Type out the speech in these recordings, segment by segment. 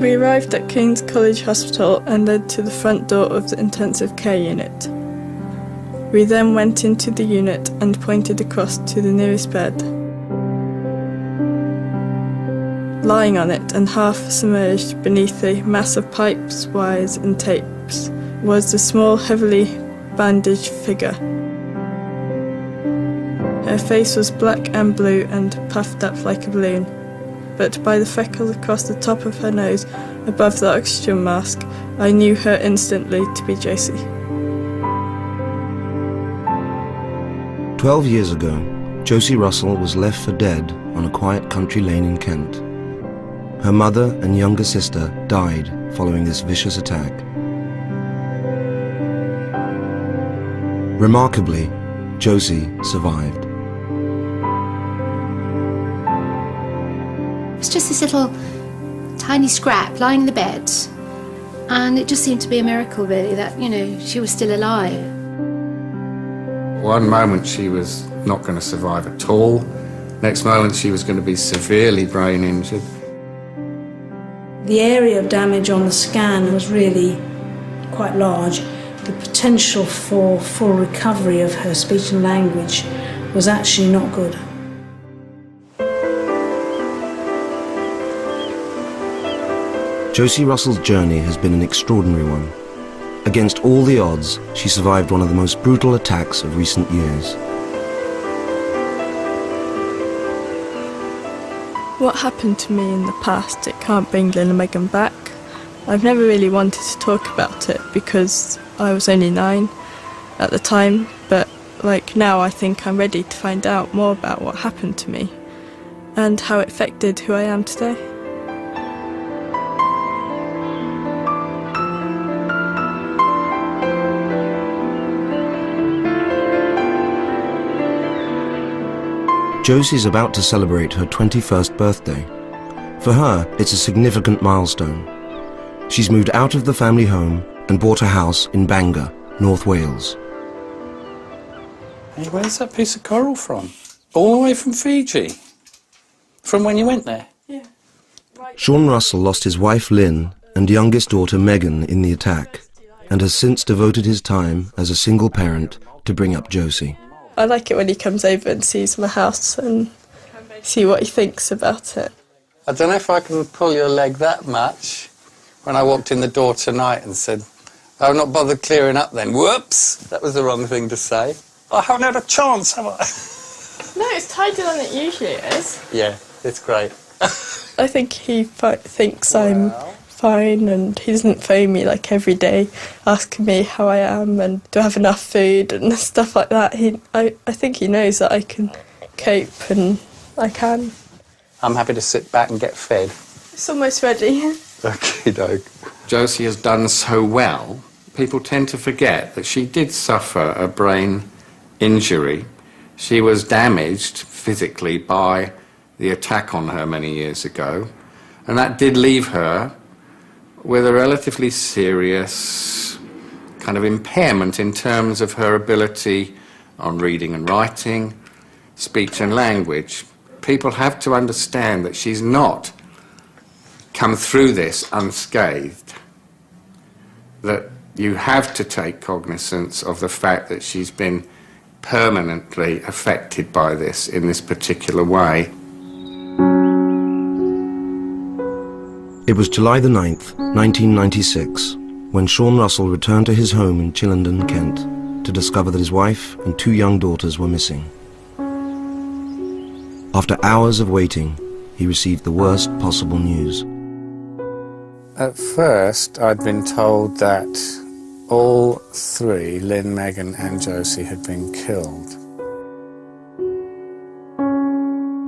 We arrived at King's College Hospital and led to the front door of the intensive care unit. We then went into the unit and pointed across to the nearest bed. Lying on it and half submerged beneath a mass of pipes, wires and tapes was the small, heavily bandaged figure. Her face was black and blue and puffed up like a balloon, but by the freckles across the top of her nose above the oxygen mask, I knew her instantly to be Josie. 12 years ago, Josie Russell was left for dead on a quiet country lane in Kent. Her mother and younger sister died following this vicious attack. Remarkably, Josie survived. It's just this little tiny scrap lying in the bed, and it just seemed to be a miracle really that, you know, she was still alive. One moment she was not going to survive at all. Next moment she was going to be severely brain injured. The area of damage on the scan was really quite large. The potential for full recovery of her speech and language was actually not good. Josie Russell's journey has been an extraordinary one. Against all the odds, she survived one of the most brutal attacks of recent years. What happened to me in the past, it can't bring Lynn and Megan back. I've never really wanted to talk about it because I was only 9 at the time, but now I think I'm ready to find out more about what happened to me and how it affected who I am today. Josie's about to celebrate her 21st birthday. For her, it's a significant milestone. She's moved out of the family home and bought a house in Bangor, North Wales. Hey, where's that piece of coral from? All the way from Fiji? From when you went there? Yeah. Sean Russell lost his wife Lynn and youngest daughter Megan in the attack, and has since devoted his time as a single parent to bring up Josie. I like it when he comes over and sees my house and see what he thinks about it. I don't know if I can pull your leg that much. When I walked in the door tonight and said, I've not bothered clearing up then. Whoops! That was the wrong thing to say. I haven't had a chance, have I? No, it's tighter than it usually is. Yeah, it's great. I think he thinks I'm fine and he doesn't phone me every day asking me how I am and do I have enough food and stuff like that. I think he knows that I can cope and I can. I'm happy to sit back and get fed. It's almost ready. Okie doke. Josie has done so well, people tend to forget that she did suffer a brain injury. She was damaged physically by the attack on her many years ago, and that did leave her with a relatively serious kind of impairment in terms of her ability on reading and writing, speech and language. People have to understand that she's not come through this unscathed, that you have to take cognizance of the fact that she's been permanently affected by this in this particular way. It was July the 9th, 1996, when Sean Russell returned to his home in Chillenden, Kent, to discover that his wife and 2 young daughters were missing. After hours of waiting, he received the worst possible news. At first, I'd been told that all 3, Lynn, Megan and Josie, had been killed.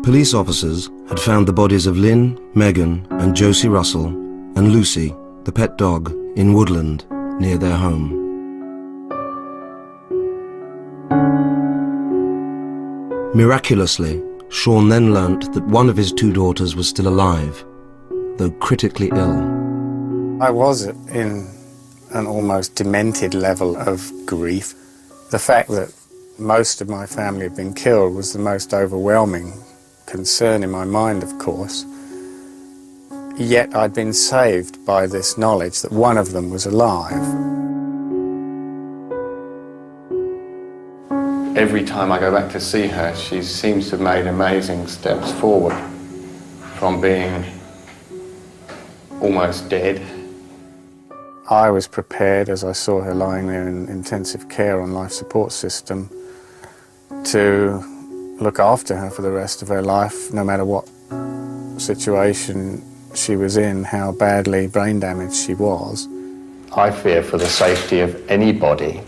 Police officers had found the bodies of Lynn, Megan and Josie Russell and Lucy, the pet dog, in woodland near their home. Miraculously, Sean then learnt that one of his 2 daughters was still alive, though critically ill. I was in an almost demented level of grief. The fact that most of my family had been killed was the most overwhelming concern in my mind, of course. Yet I'd been saved by this knowledge that one of them was alive. Every time I go back to see her, she seems to have made amazing steps forward from being almost dead. I was prepared, as I saw her lying there in intensive care on life support system, to look after her for the rest of her life, no matter what situation she was in, how badly brain damaged she was. I fear for the safety of anybody,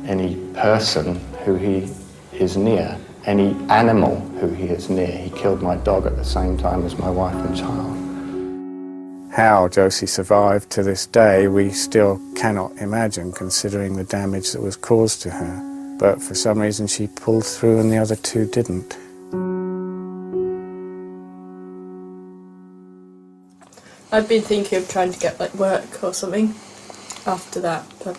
any person who he is near, any animal who he is near. He killed my dog at the same time as my wife and child. How Josie survived to this day, we still cannot imagine, considering the damage that was caused to her. But for some reason she pulled through and the other two didn't. I've been thinking of trying to get like work or something after that, but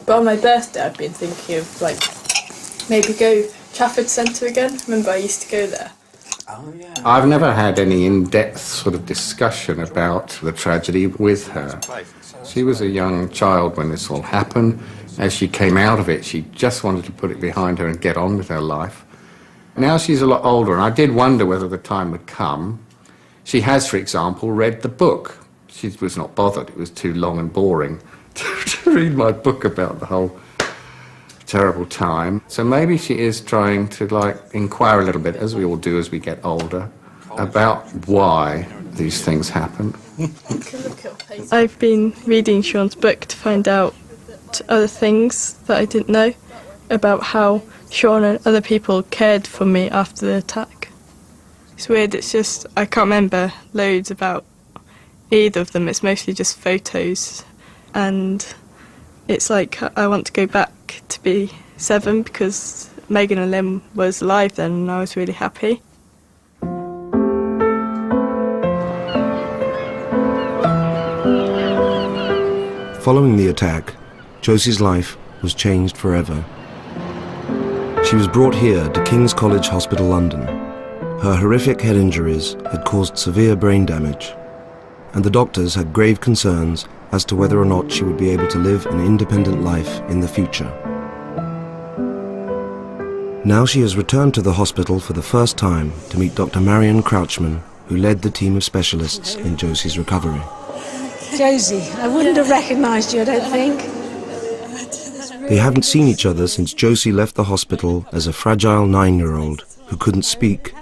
on my birthday I've been thinking of like maybe go Trafford Centre again. Remember I used to go there. Oh yeah. I've never had any in-depth sort of discussion about the tragedy with her. She was a young child when this all happened. As she came out of it, she just wanted to put it behind her and get on with her life. Now she's a lot older, and I did wonder whether the time would come. She has, for example, read the book. She was not bothered. It was too long and boring to read my book about the whole terrible time. So maybe she is trying to, like, inquire a little bit, as we all do as we get older, about why these things happen. I've been reading Sean's book to find out other things that I didn't know about how Sean and other people cared for me after the attack. It's weird, it's just, I can't remember loads about either of them. It's mostly just photos, and it's like I want to go back to be 7 because Megan and Lynn was alive then and I was really happy. Following the attack, Josie's life was changed forever. She was brought here to King's College Hospital, London. Her horrific head injuries had caused severe brain damage, and the doctors had grave concerns as to whether or not she would be able to live an independent life in the future. Now she has returned to the hospital for the first time to meet Dr. Marion Crouchman, who led the team of specialists in Josie's recovery. Josie, I wouldn't have recognised you, I don't think. They haven't seen each other since Josie left the hospital as a fragile 9-year-old who couldn't speak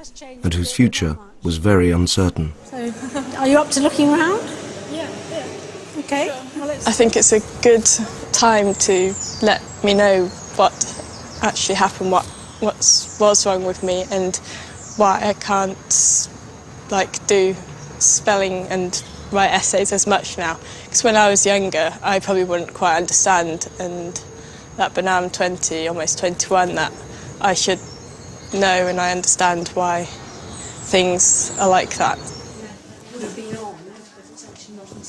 and whose future was very uncertain. So, are you up to looking around? Yeah. Okay. Well, I think it's a good time to let me know what actually happened, what was wrong with me, and why I can't do spelling and write essays as much now. Because when I was younger, I probably wouldn't quite understand, but now I'm 20, almost 21, that I should know and I understand why things are like that.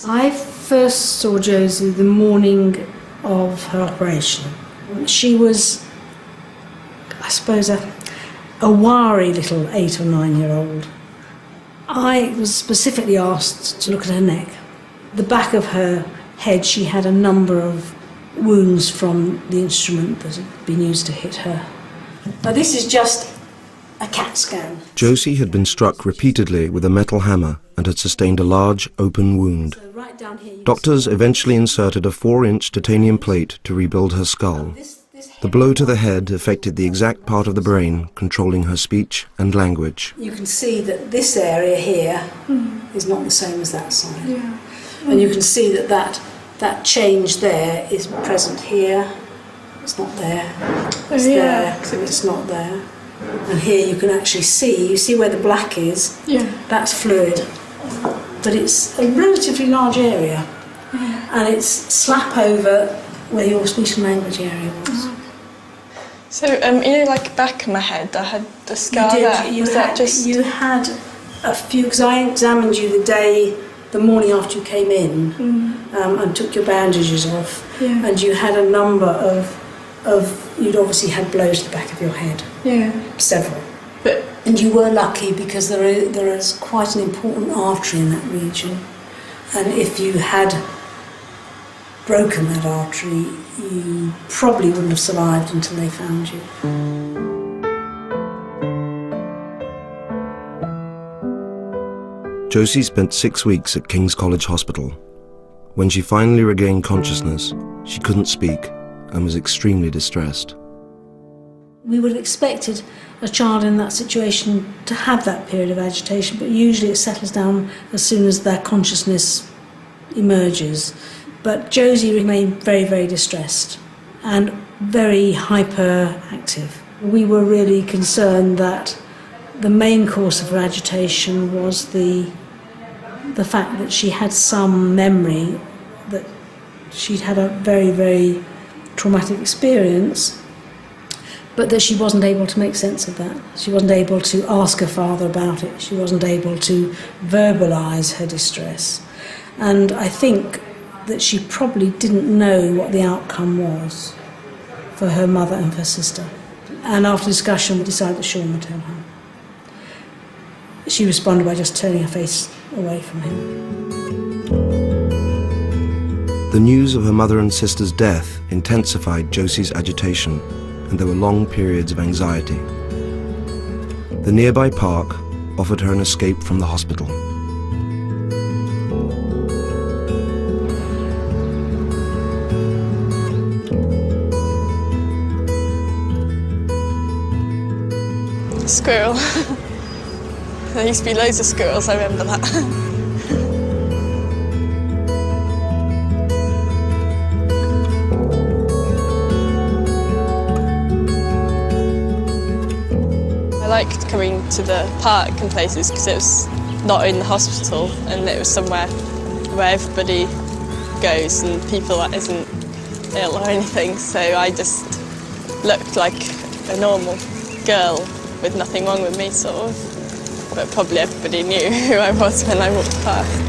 I first saw Josie the morning of her operation. She was, I suppose, a wiry little 8 or 9-year-old. I was specifically asked to look at her neck. The back of her head, she had a number of wounds from the instrument that had been used to hit her. Now this is just a CAT scan. Josie had been struck repeatedly with a metal hammer and had sustained a large open wound. So right down here, Doctors eventually inserted a 4-inch titanium plate to rebuild her skull. The blow to the head affected the exact part of the brain controlling her speech and language. you can see that this area here is not the same as that side. Yeah. And you can see that change there is present here. It's not there. It's there. It's not there. And here you can actually see where the black is? Yeah. That's fluid. But it's a relatively large area. Yeah. And it's slap over where your speech and language area was. So, back of my head, I had the scar there. You had a few, because I examined you the morning after you came in, and took your bandages off, and you had a number of you'd obviously had blows to the back of your head. Yeah. Several. And you were lucky because there is quite an important artery in that region, and if you had broken that artery, you probably wouldn't have survived until they found you. Josie spent 6 weeks at King's College Hospital. When she finally regained consciousness, she couldn't speak and was extremely distressed. We would have expected a child in that situation to have that period of agitation, but usually it settles down as soon as their consciousness emerges. But Josie remained very, very distressed and very hyperactive. We were really concerned that the main cause of her agitation was the fact that she had some memory that she'd had a very, very traumatic experience, but that she wasn't able to make sense of that. She wasn't able to ask her father about it. She wasn't able to verbalise her distress. And I think that she probably didn't know what the outcome was for her mother and her sister. And after discussion, we decided that Sean would tell her. She responded by just turning her face away from him. The news of her mother and sister's death intensified Josie's agitation, and there were long periods of anxiety. The nearby park offered her an escape from the hospital. Squirrel. There used to be loads of squirrels, I remember that. I liked coming to the park and places because it was not in the hospital and it was somewhere where everybody goes and people that isn't ill or anything, so I just looked like a normal girl with nothing wrong with me, sort of. But probably everybody knew who I was when I walked past.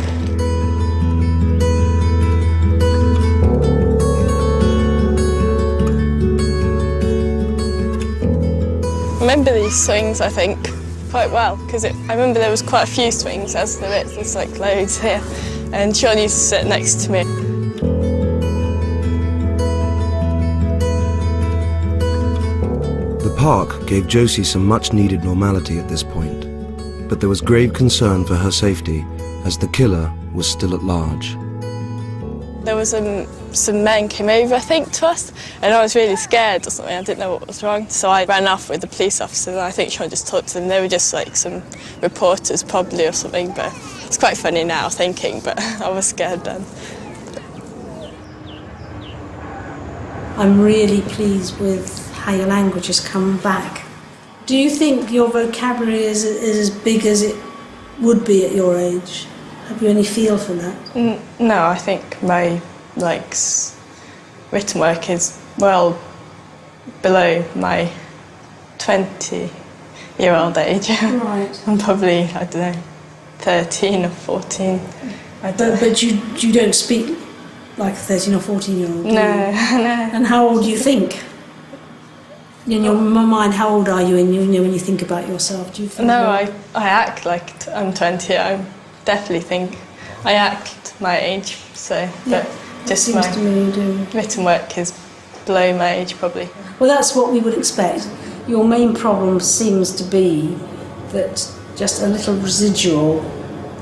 I remember these swings, I think, quite well, because I remember there was quite a few swings, as there is, there's like loads here, and Sean used to sit next to me. The park gave Josie some much-needed normality at this point, but there was grave concern for her safety as the killer was still at large. There was some men came over, I think, to us, and I was really scared or something. I didn't know what was wrong, so I ran off with the police officer, and I think Sean just talked to them. They were just like some reporters probably or something, but it's quite funny now thinking, but I was scared then. I'm really pleased with how your language has come back. Do you think your vocabulary is as big as it would be at your age? Have you any feel for that? No, I think my written work is well below my 20-year-old age. Right. I'm probably, I don't know, 13 or 14. But you don't speak like a 13 or 14-year-old, do you? No. And how old do you think? In your mind, how old are you when you think about yourself? Do you think No, I act like I'm 20. I definitely think I act my age, so but just my to me you do. written work is below my age probably. Well, that's what we would expect. Your main problem seems to be that just a little residual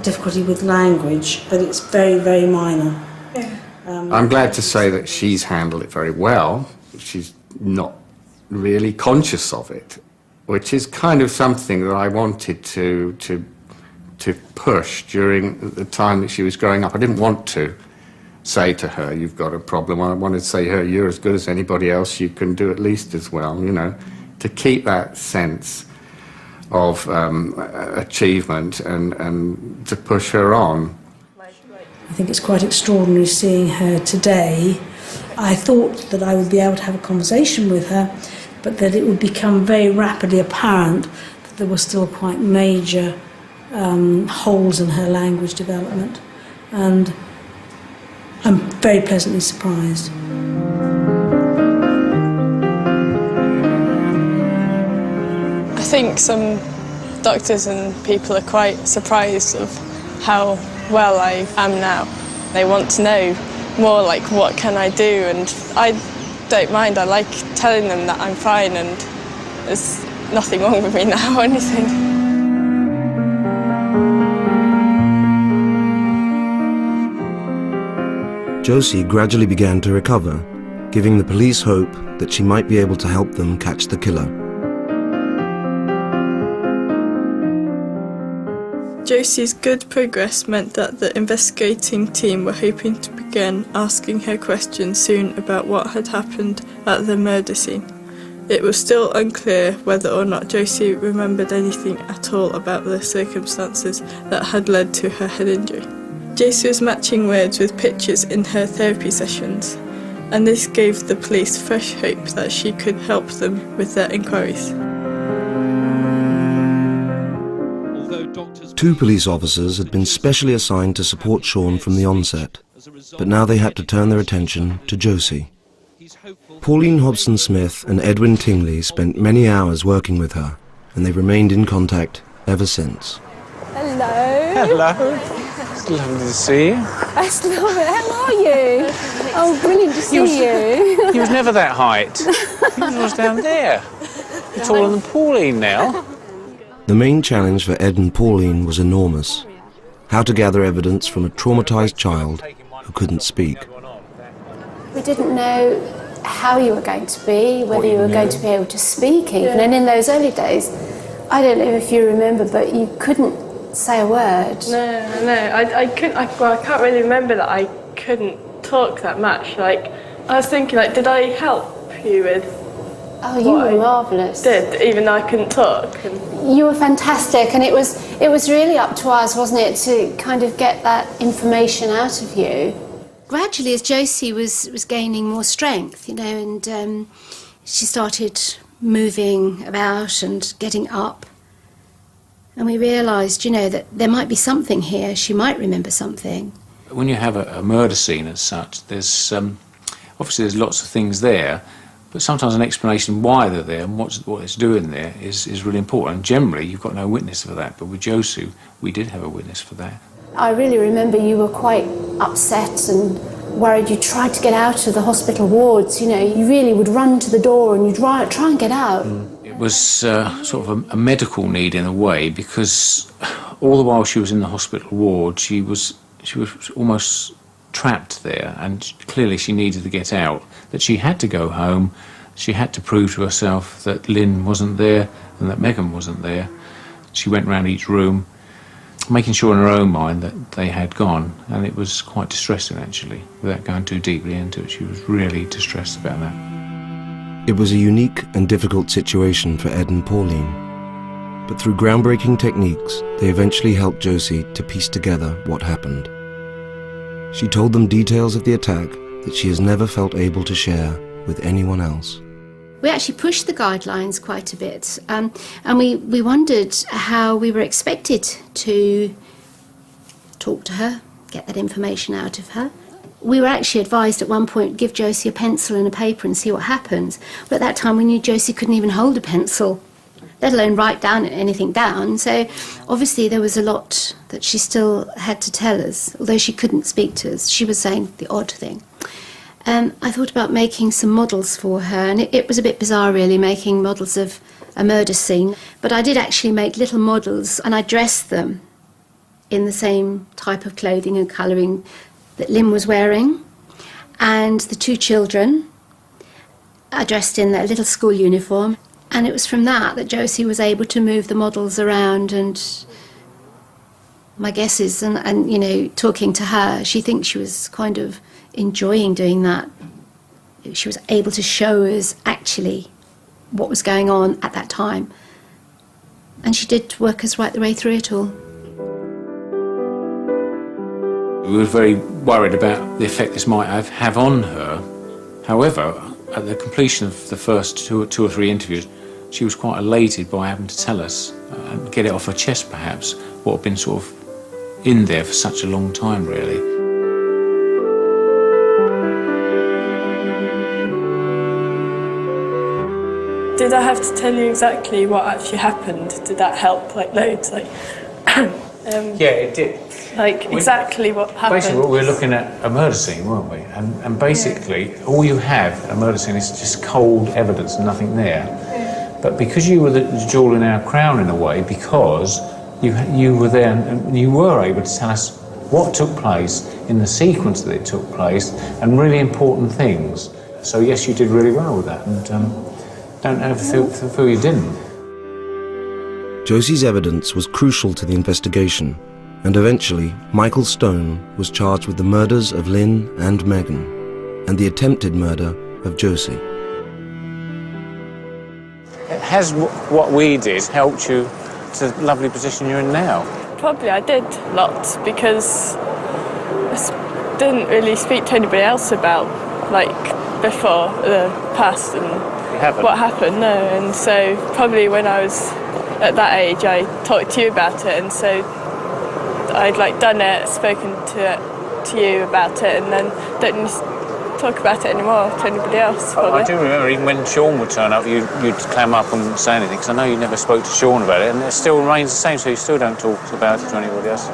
difficulty with language, but it's very, very minor. Yeah. I'm glad to say that she's handled it very well. She's not really conscious of it, which is kind of something that I wanted to push during the time that she was growing up. I didn't want to say to her, you've got a problem. I wanted to say to her, you're as good as anybody else, you can do at least as well, you know, to keep that sense of achievement and to push her on. I think it's quite extraordinary seeing her today. I thought that I would be able to have a conversation with her, but that it would become very rapidly apparent that there were still quite major holes in her language development. And I'm very pleasantly surprised. I think some doctors and people are quite surprised of how well I am now. They want to know more, like, what can I do, and I don't mind. I like telling them that I'm fine and there's nothing wrong with me now or anything. Josie gradually began to recover, giving the police hope that she might be able to help them catch the killer. Josie's good progress meant that the investigating team were hoping to begin asking her questions soon about what had happened at the murder scene. It was still unclear whether or not Josie remembered anything at all about the circumstances that had led to her head injury. Josie was matching words with pictures in her therapy sessions, and this gave the police fresh hope that she could help them with their inquiries. 2 police officers had been specially assigned to support Sean from the onset, but now they had to turn their attention to Josie. Pauline Hobson-Smith and Edwin Tingley spent many hours working with her, and they've remained in contact ever since. Hello. Hello. It's lovely to see you. That's lovely. How are you? Oh, brilliant to see you. He was never that height. He was down there. You're taller than Pauline now. The main challenge for Ed and Pauline was enormous: how to gather evidence from a traumatized child who couldn't speak. We didn't know how you were going to be, whether you were going to be able to speak even. And in those early days, I don't know if you remember, but you couldn't say a word. I couldn't. Well, I can't really remember that I couldn't talk that much. Like, I was thinking, like, did I help you with? Oh, you were marvellous. Did, even though I couldn't talk. You were fantastic, and it was really up to us, wasn't it, to kind of get that information out of you. Gradually, as Josie was gaining more strength, you know, and she started moving about and getting up, and we realised, you know, that there might be something here. She might remember something. When you have a murder scene as such, there's obviously there's lots of things there, but sometimes an explanation why they're there and what it's doing there is really important. Generally, you've got no witness for that, but with Josie, we did have a witness for that. I really remember you were quite upset and worried. You tried to get out of the hospital wards, you know, you really would run to the door and you'd try and get out. It was sort of a medical need in a way, because all the while she was in the hospital ward, she was almost trapped there, and clearly she needed to get out, that she had to go home. She had to prove to herself that Lynn wasn't there and that Megan wasn't there. She went round each room, making sure in her own mind that they had gone, and it was quite distressing actually. Without going too deeply into it, she was really distressed about that. It was a unique and difficult situation for Ed and Pauline, but through groundbreaking techniques, they eventually helped Josie to piece together what happened. She told them details of the attack that she has never felt able to share with anyone else. We actually pushed the guidelines quite a bit, and we wondered how we were expected to talk to her, get that information out of her. We were actually advised at one point, give Josie a pencil and a paper and see what happens. But at that time we knew Josie couldn't even hold a pencil, let alone write down anything down. So obviously there was a lot that she still had to tell us, although she couldn't speak to us. She was saying the odd thing. I thought about making some models for her, and it was a bit bizarre really, making models of a murder scene. But I did actually make little models, and I dressed them in the same type of clothing and colouring that Lynn was wearing. And the 2 children are dressed in their little school uniform. And it was from that Josie was able to move the models around, and my guess is, and you know, talking to her, she thinks she was kind of enjoying doing that. She was able to show us actually what was going on at that time. And she did work us right the way through it all. We were very worried about the effect this might have on her. However, at the completion of the first two or three interviews, she was quite elated by having to tell us and get it off her chest perhaps, what had been sort of in there for such a long time really. Did I have to tell you exactly what actually happened? Did that help, like, loads? Like, yeah, it did. Like, exactly what happened? Basically, we were looking at a murder scene, weren't we? And basically, all you have at a murder scene is just cold evidence and nothing there. Yeah. But because you were the jewel in our crown, in a way, because you were there and you were able to tell us what took place in the sequence that it took place and really important things. So, yes, you did really well with that. And don't ever feel you didn't. Josie's evidence was crucial to the investigation, and eventually Michael Stone was charged with the murders of Lynn and Megan and the attempted murder of Josie. Has what we did helped you to the lovely position you're in now? Probably I did lots, because I didn't really speak to anybody else about, like, before the past and what happened, no. And so probably when I was at that age, I talked to you about it, and so I'd, like, done it, spoken to you about it, and then don't talk about it anymore to anybody else, probably. I do remember even when Sean would turn up, you'd clam up and say anything, because I know you never spoke to Sean about it, and it still remains the same, so you still don't talk about it to anybody else.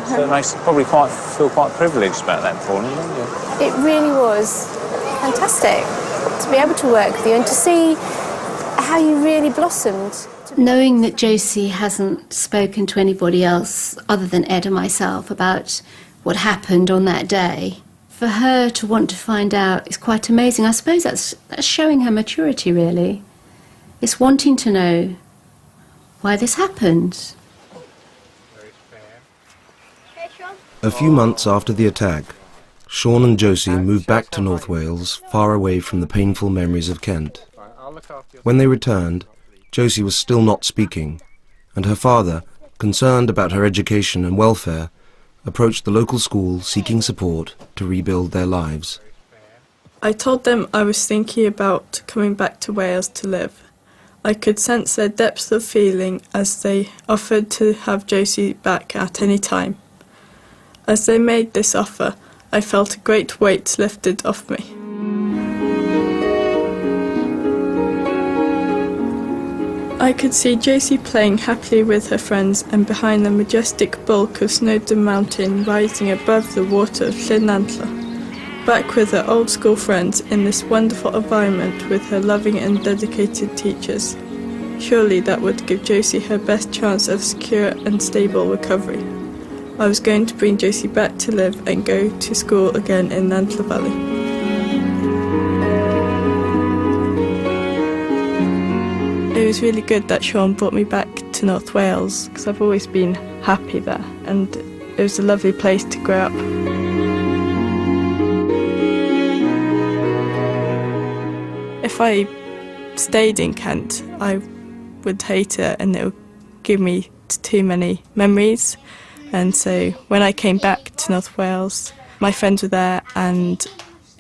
So it makes you probably feel quite privileged about that, Paul, don't you? It really was fantastic to be able to work with you and to see how you really blossomed. Knowing that Josie hasn't spoken to anybody else other than Ed and myself about what happened on that day, for her to want to find out is quite amazing. I suppose that's showing her maturity, really. It's wanting to know why this happened. A few months after the attack, Sean and Josie moved back to North Wales, far away from the painful memories of Kent. When they returned, Josie was still not speaking, and her father, concerned about her education and welfare, approached the local school seeking support to rebuild their lives. I told them I was thinking about coming back to Wales to live. I could sense their depth of feeling as they offered to have Josie back at any time. As they made this offer, I felt a great weight lifted off me. I could see Josie playing happily with her friends, and behind the majestic bulk of Snowdon Mountain rising above the water of Llynantla, back with her old school friends in this wonderful environment with her loving and dedicated teachers. Surely that would give Josie her best chance of secure and stable recovery. I was going to bring Josie back to live and go to school again in Nantla Valley. It was really good that Sean brought me back to North Wales, because I've always been happy there, and it was a lovely place to grow up. If I stayed in Kent, I would hate it, and it would give me too many memories. And so when I came back to North Wales, my friends were there, and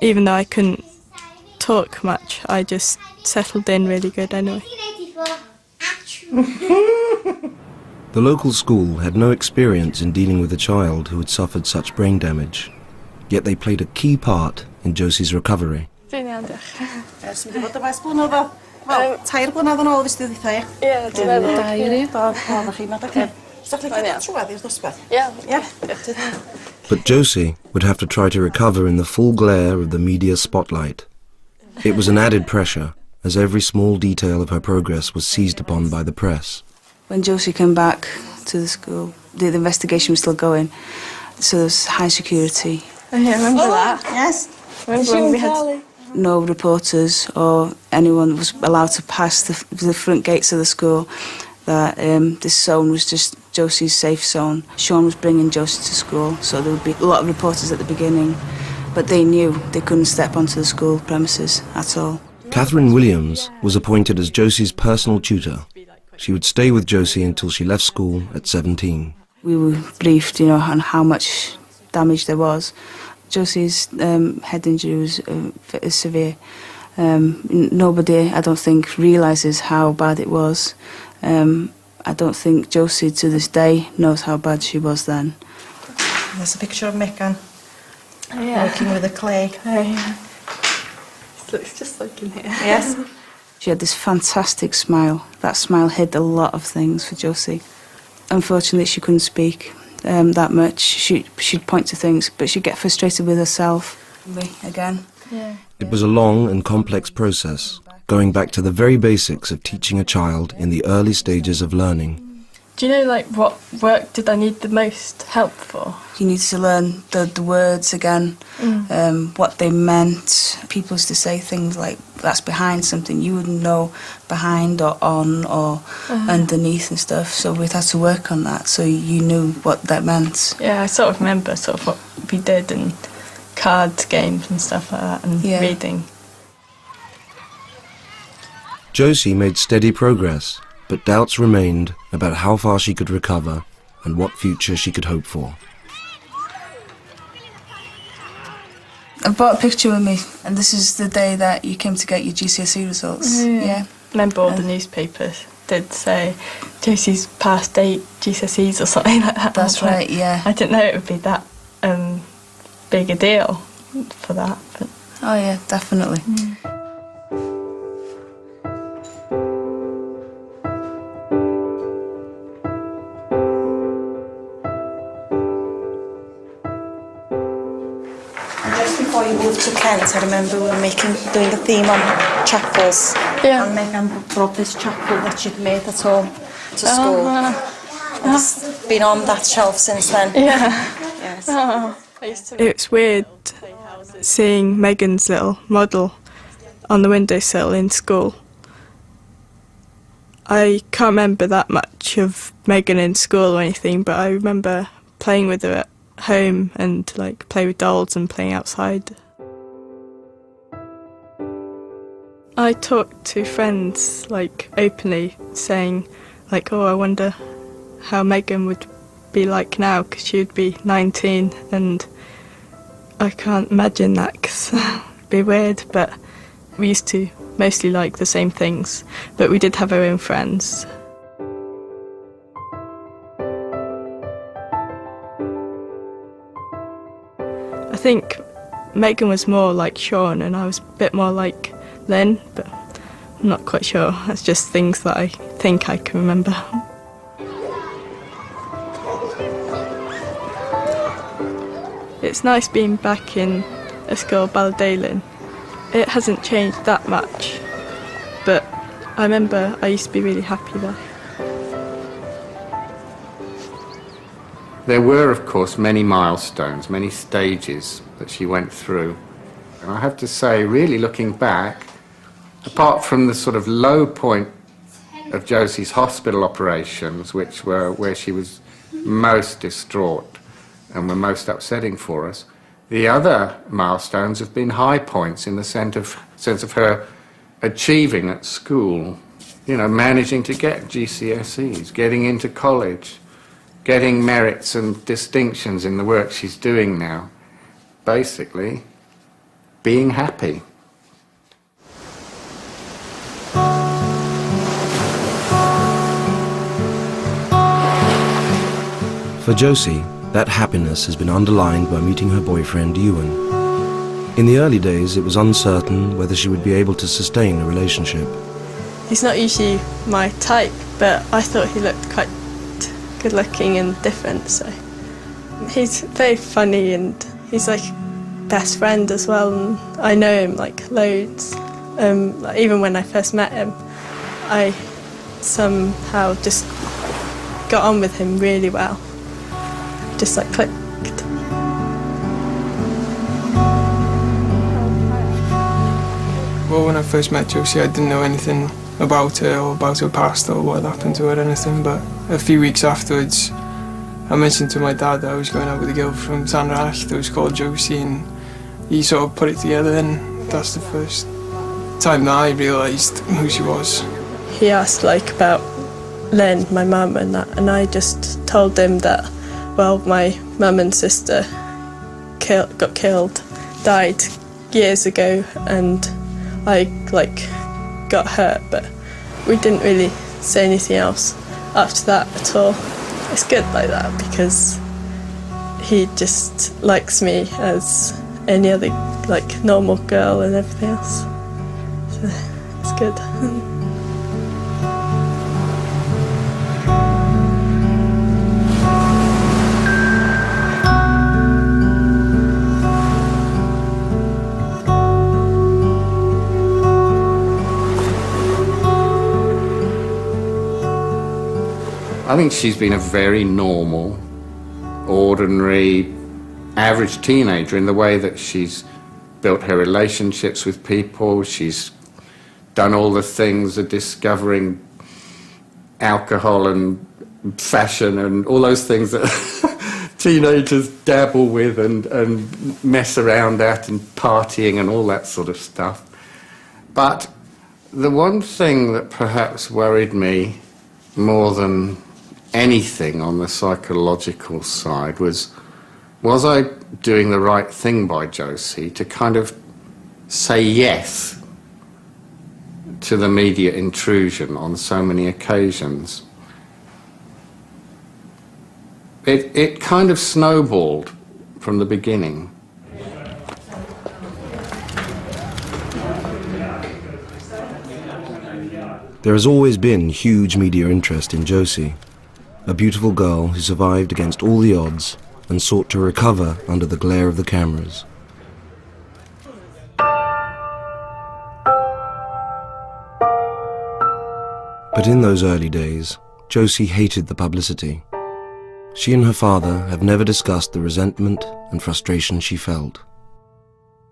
even though I couldn't talk much, I just settled in really good anyway. The local school had no experience in dealing with a child who had suffered such brain damage, yet they played a key part in Josie's recovery. But Josie would have to try to recover in the full glare of the media spotlight. It was an added pressure, as every small detail of her progress was seized upon by the press. When Josie came back to the school, the investigation was still going, so there was high security. I remember that. Yes. Remember when we had... No reporters or anyone was allowed to pass the front gates of the school. That this zone was just Josie's safe zone. Sean was bringing Josie to school, so there would be a lot of reporters at the beginning, but they knew they couldn't step onto the school premises at all. Catherine Williams was appointed as Josie's personal tutor. She would stay with Josie until she left school at 17. We were briefed, on how much damage there was. Josie's head injury was severe. Nobody, I don't think, realises how bad it was. I don't think Josie to this day knows how bad she was then. There's a picture of Megan working with the clay. Oh, yeah. It looks just like in here. Yes. She had this fantastic smile. That smile hid a lot of things for Josie. Unfortunately, she couldn't speak that much. She'd point to things, but she'd get frustrated with herself. Again. Yeah. It was a long and complex process, going back to the very basics of teaching a child in the early stages of learning. Do you know, like, what work did I need the most help for? You needed to learn the words again, what they meant. People used to say things like, that's behind something. You wouldn't know behind or on or underneath and stuff. So we'd had to work on that so you knew what that meant. Yeah, I sort of remember sort of what we did and cards, games and stuff like that, and reading. Josie made steady progress, but doubts remained about how far she could recover and what future she could hope for. I brought a picture with me, and this is the day that you came to get your GCSE results. Yeah. Remember all the newspapers did say Josie's passed 8 GCSEs or something like that. That's right, yeah. I didn't know it would be that big a deal for that. But. Oh yeah, definitely. Before you moved to Kent, I remember we were doing a theme on chapels. Yeah. And Megan brought this chapel that she'd made at home to school. It's been on that shelf since then. Yeah. Yes. It's weird seeing Megan's little model on the windowsill in school. I can't remember that much of Megan in school or anything, but I remember playing with her at home and like play with dolls and playing outside. I talked to friends like openly saying like, oh, I wonder how Megan would be like now because she'd be 19, and I can't imagine that because it'd be weird, but we used to mostly like the same things, but we did have our own friends. I think Megan was more like Sean and I was a bit more like Lynn, but I'm not quite sure. That's just things that I think I can remember. It's nice being back in a school, Ballydalen. It hasn't changed that much, but I remember I used to be really happy there. There were, of course, many milestones, many stages that she went through. And I have to say, really looking back, apart from the sort of low point of Josie's hospital operations, which were where she was most distraught and were most upsetting for us, the other milestones have been high points in the sense of her achieving at school, you know, managing to get GCSEs, getting into college, getting merits and distinctions in the work she's doing now. Basically, being happy. For Josie, that happiness has been underlined by meeting her boyfriend, Ewan. In the early days, it was uncertain whether she would be able to sustain a relationship. He's not usually my type, but I thought he looked quite good looking and different, so he's very funny and he's like best friend as well, and I know him like loads. Like, even when I first met him, I somehow just got on with him really well, just like clicked. Well, when I first met Josie, I didn't know anything about her or about her past or what had happened to her or anything, but a few weeks afterwards I mentioned to my dad that I was going out with a girl from Tanrach that was called Josie, and he sort of put it together, and that's the first time that I realised who she was. He asked like about Lynn, my mum, and that, and I just told him that, well, my mum and sister got killed, died years ago, and I like got hurt, but we didn't really say anything else after that at all. It's good like that because he just likes me as any other like normal girl and everything else. So It's good. I think she's been a very normal, ordinary, average teenager in the way that she's built her relationships with people. She's done all the things of discovering alcohol and fashion and all those things that teenagers dabble with and mess around at, and partying and all that sort of stuff. But the one thing that perhaps worried me more than anything on the psychological side was I doing the right thing by Josie to kind of say yes to the media intrusion on so many occasions? It kind of snowballed from the beginning. There has always been huge media interest in Josie, a beautiful girl who survived against all the odds and sought to recover under the glare of the cameras. But in those early days, Josie hated the publicity. She and her father have never discussed the resentment and frustration she felt.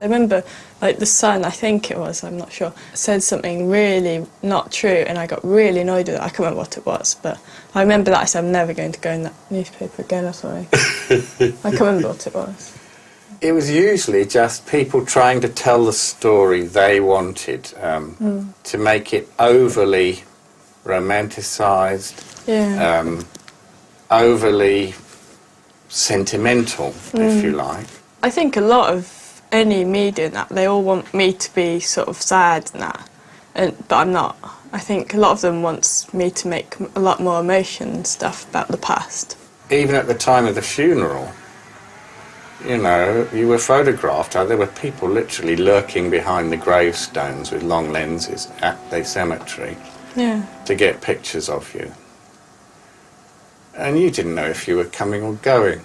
I remember, like, the Sun, I think it was, I'm not sure, said something really not true, and I got really annoyed with it. I can't remember what it was, but I remember that I said, I'm never going to go in that newspaper again or something. I can't remember what it was. It was usually just people trying to tell the story they wanted, to make it overly romanticised, overly sentimental, if you like. I think a lot of any media and that, they all want me to be sort of sad and that, but I'm not. I think a lot of them wants me to make a lot more emotion and stuff about the past. Even at the time of the funeral, you know, you were photographed. There were people literally lurking behind the gravestones with long lenses at the cemetery to get pictures of you. And you didn't know if you were coming or going.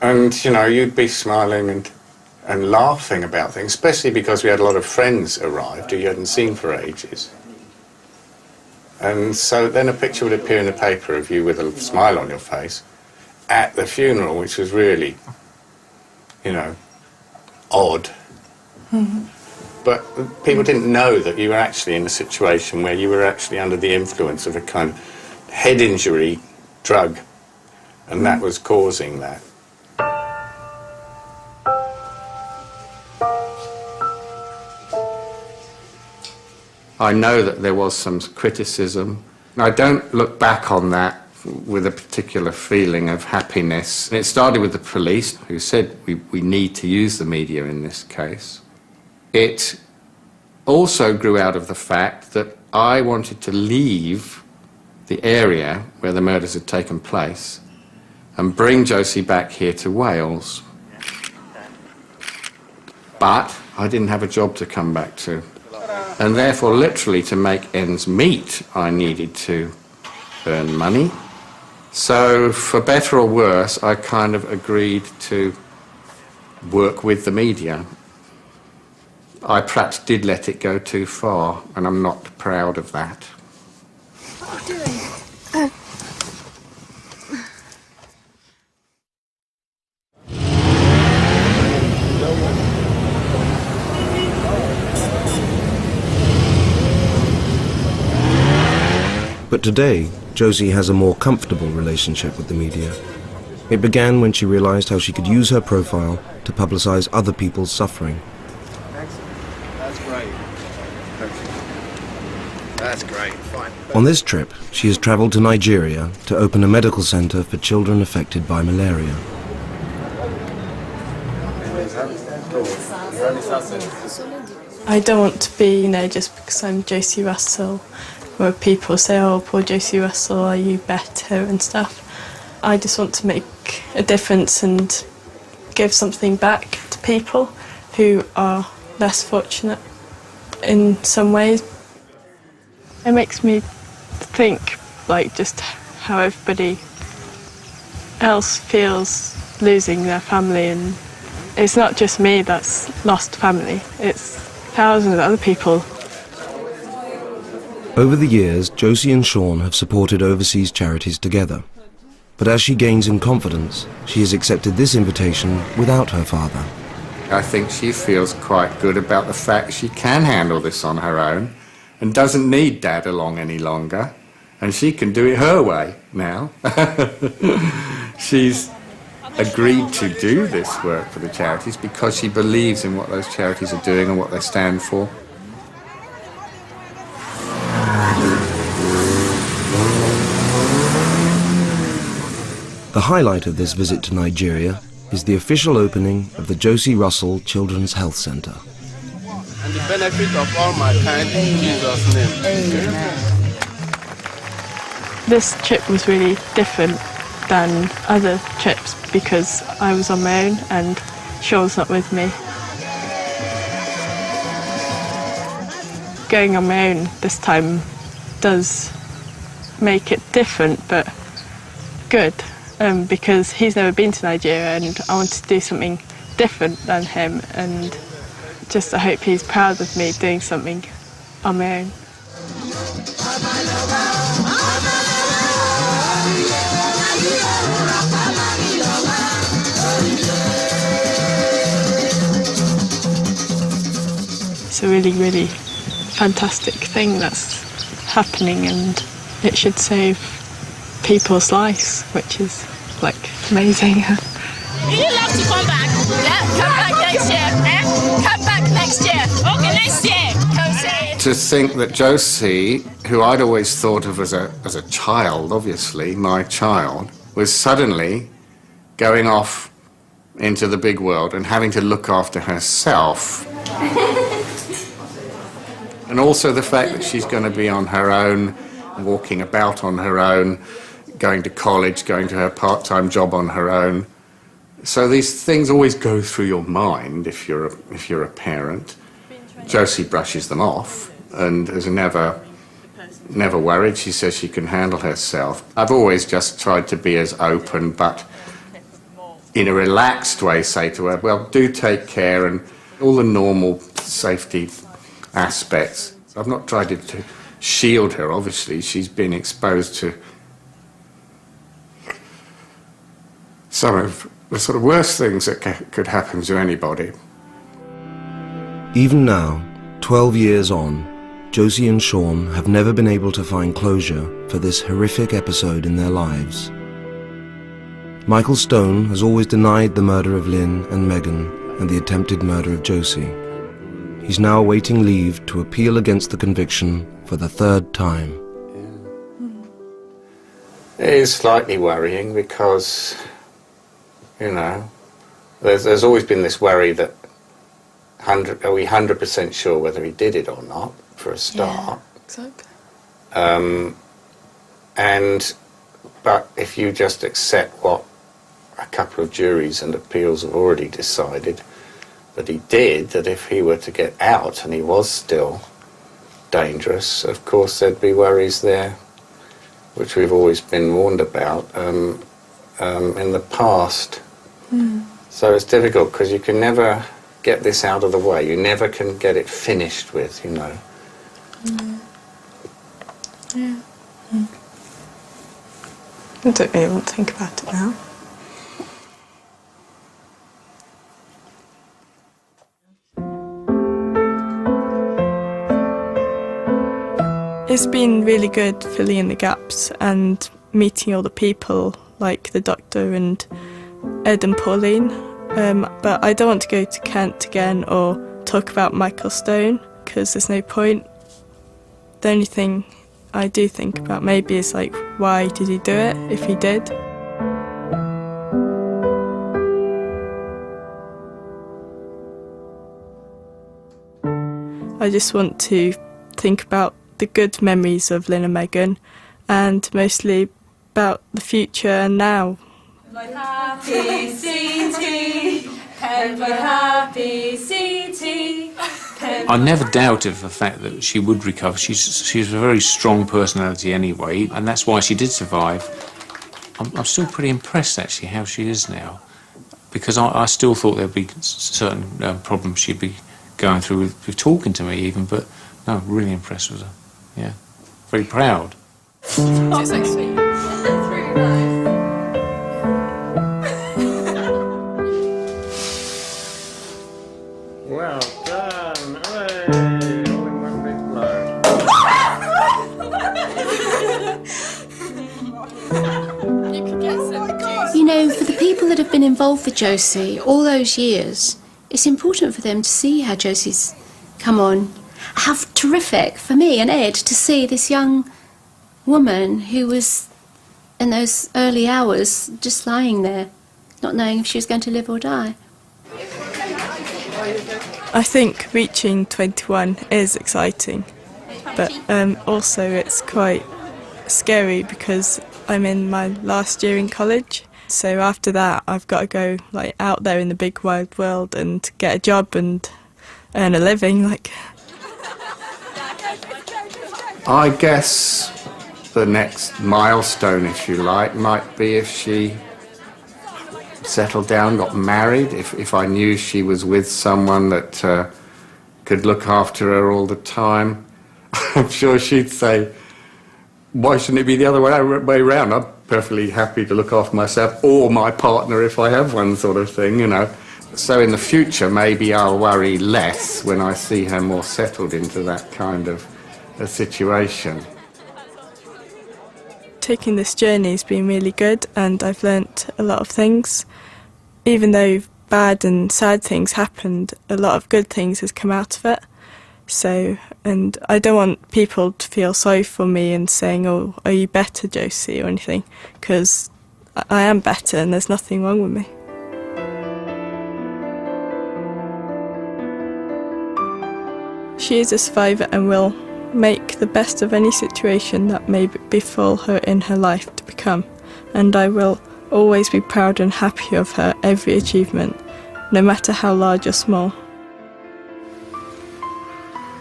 And, you know, you'd be smiling and laughing about things, especially because we had a lot of friends arrived who you hadn't seen for ages. And so then a picture would appear in the paper of you with a smile on your face at the funeral, which was really, you know, odd. But people didn't know that you were actually in a situation where you were actually under the influence of a kind of head injury drug, and that was causing that. I know that there was some criticism. I don't look back on that with a particular feeling of happiness. It started with the police, who said we need to use the media in this case. It also grew out of the fact that I wanted to leave the area where the murders had taken place and bring Josie back here to Wales. But I didn't have a job to come back to. And therefore, literally, to make ends meet, I needed to earn money. So, for better or worse, I kind of agreed to work with the media. I perhaps did let it go too far, and I'm not proud of that. What are you doing? But today, Josie has a more comfortable relationship with the media. It began when she realized how she could use her profile to publicize other people's suffering. That's great. That's great. Fine. On this trip, she has traveled to Nigeria to open a medical center for children affected by malaria. I don't want to be, you know, just because I'm Josie Russell, where people say, oh, poor Josie Russell, are you better and stuff. I just want to make a difference and give something back to people who are less fortunate in some ways. It makes me think like just how everybody else feels losing their family, and it's not just me that's lost family, it's thousands of other people. Over the years, Josie and Sean have supported overseas charities together. But as she gains in confidence, she has accepted this invitation without her father. I think she feels quite good about the fact she can handle this on her own and doesn't need Dad along any longer, and she can do it her way now. She's agreed to do this work for the charities because she believes in what those charities are doing and what they stand for. The highlight of this visit to Nigeria is the official opening of the Josie Russell Children's Health Centre. And the benefit of all mankind in Jesus' name. This trip was really different than other trips because I was on my own and Sean's not with me. Going on my own this time does make it different, but good. Because he's never been to Nigeria and I wanted to do something different than him, and just I hope he's proud of me doing something on my own. It's a really, really fantastic thing that's happening, and it should save people's lives, which is like amazing. Would you love to come back? Yeah, come back next year. Come back next year. Okay, next year. To think that Josie, who I'd always thought of as a child, obviously, my child, was suddenly going off into the big world and having to look after herself. And also the fact that she's going to be on her own, walking about on her own, going to college, going to her part-time job on her own. So these things always go through your mind if you're a parent. Josie brushes them off and is never worried. She says she can handle herself. I've always just tried to be as open, but in a relaxed way say to her, well, do take care, and all the normal safety aspects. I've not tried to shield her, obviously. She's been exposed to some of the sort of worst things that could happen to anybody. Even now, 12 years on, Josie and Sean have never been able to find closure for this horrific episode in their lives. Michael Stone has always denied the murder of Lynn and Megan and the attempted murder of Josie. He's now awaiting leave to appeal against the conviction for the third time. It is slightly worrying because, you know, there's always been this worry that are we 100% sure whether he did it or not, for a start? Yeah, exactly. But if you just accept what a couple of juries and appeals have already decided, that he did, that if he were to get out and he was still dangerous, of course there'd be worries there, which we've always been warned about in the past. Mm. So it's difficult because you can never get this out of the way. You never can get it finished with, you know. Mm. Yeah. Mm. I don't really want to think about it now. It's been really good filling in the gaps and meeting all the people like the doctor and Ed and Pauline. But I don't want to go to Kent again or talk about Michael Stone because there's no point. The only thing I do think about maybe is like, why did he do it if he did? I just want to think about the good memories of Lynn and Megan and mostly about the future and now Happy CT, happy CT. I never doubted the fact that she would recover. She's a very strong personality anyway, and that's why she did survive. I'm still pretty impressed, actually, how she is now, because I still thought there'd be certain problems she'd be going through with talking to me even, but no, really impressed with her. Yeah, very proud. Oh, so sweet. That's really nice. Well done. Hey, all in one big blow. You could get some juice. You know, for the people that have been involved with Josie all those years, it's important for them to see how Josie's come on. How terrific for me and Ed to see this young woman who was in those early hours just lying there, not knowing if she was going to live or die. I think reaching 21 is exciting, but also it's quite scary because I'm in my last year in college. So after that, I've got to go like out there in the big wide world and get a job and earn a living. Like, I guess the next milestone, if you like, might be if she settled down, got married, if I knew she was with someone that could look after her all the time. I'm sure she'd say, why shouldn't it be the other way around? I'm perfectly happy to look after myself or my partner if I have one, sort of thing, you know. So in the future, maybe I'll worry less when I see her more settled into that kind of a situation. taking this journey has been really good, and I've learnt a lot of things. Even though bad and sad things happened, a lot of good things has come out of it. So, and I don't want people to feel sorry for me and saying, oh, are you better, Josie, or anything, because I am better and there's nothing wrong with me. She is a survivor and will make the best of any situation that may befall her in her life to become, and I will always be proud and happy of her every achievement, no matter how large or small.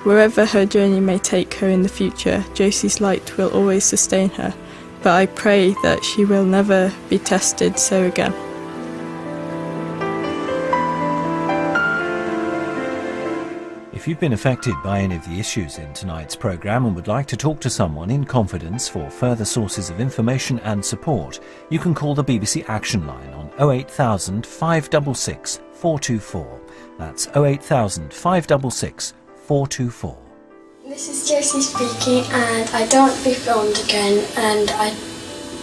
Wherever her journey may take her in the future, Josie's light will always sustain her, but I pray that she will never be tested so again. If you've been affected by any of the issues in tonight's programme and would like to talk to someone in confidence for further sources of information and support, you can call the BBC Action Line on 08000 566 424. That's 08000 566 424. This is Josie speaking, and I don't want to be filmed again, and I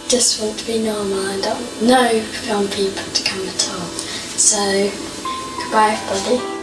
just want to be normal. I don't know film people to come at all. So, goodbye everybody.